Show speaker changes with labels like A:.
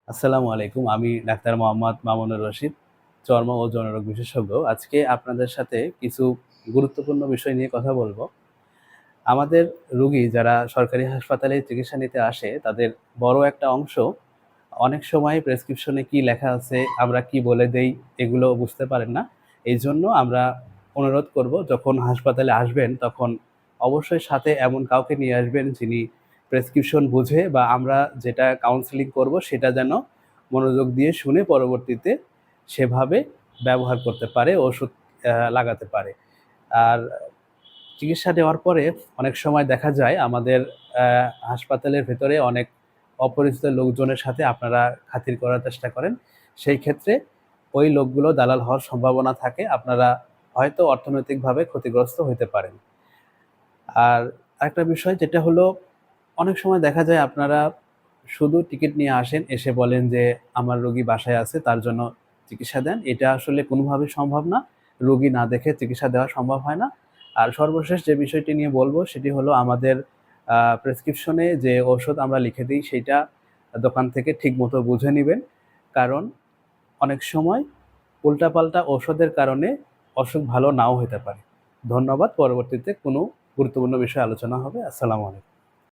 A: আসসালামু আলাইকুম। আমি ডাক্তার মোহাম্মদ মামুনুর রশিদ, চর্ম ও যৌনরোগ বিশেষজ্ঞ। আজকে আপনাদের সাথে কিছু গুরুত্বপূর্ণ বিষয় নিয়ে কথা বলব। আমাদের রোগী যারা সরকারি হাসপাতালে চিকিৎসা নিতে আসে, তাদের বড় একটা অংশ অনেক সময় প্রেসক্রিপশনে কি লেখা আছে, আমরা কি বলে দেই, এগুলো বুঝতে পারেন না। এইজন্য আমরা অনুরোধ করব, যখন হাসপাতালে আসবেন, তখন অবশ্যই সাথে এমন কাউকে নিয়ে আসবেন, যিনি প্রেসক্রিপশন বুঝে বা আমরা যেটা কাউন্সেলিং করব, সেটা যেন মনোযোগ দিয়ে শুনে পরবর্তীতে সেভাবে ব্যবহার করতে পারে, ওষুধ লাগাতে পারে। আর চিকিৎসা নেওয়ার পরে অনেক সময় দেখা যায় আমাদের হাসপাতালের ভেতরে অনেক অপরিচিত লোকজনের সাথে আপনারা খাতির করার চেষ্টা করেন। সেই ক্ষেত্রে ওই লোকগুলো দালাল হওয়ার সম্ভাবনা থাকে। আপনারা হয়তো অর্থনৈতিকভাবে ক্ষতিগ্রস্ত হইতে পারেন। আর আরেকটা বিষয় যেটা হলো, অনেক সময় দেখা যায় আপনারা শুধু টিকিট নিয়ে আসেন, এসে বলেন যে, "আমার রোগী বাসায় আছে, তার জন্য চিকিৎসা দেন।" এটা আসলে কোনোভাবেই সম্ভব না। রোগী না দেখে চিকিৎসা দেওয়া সম্ভব হয় না। আর সর্বশেষ যে বিষয়টি নিয়ে বলব, সেটি হলো আমাদের প্রেসক্রিপশনে যে ঔষধ আমরা লিখে দিই, সেইটা দোকান থেকে ঠিকমতো বুঝে নিবেন। কারণ অনেক সময় উল্টাপাল্টা ঔষধের কারণে অসুখ ভালো নাও হতে পারে। ধন্যবাদ। পরবর্তীতে কোনো গুরুত্বপূর্ণ বিষয়ে আলোচনা হবে। আসসালামু আলাইকুম।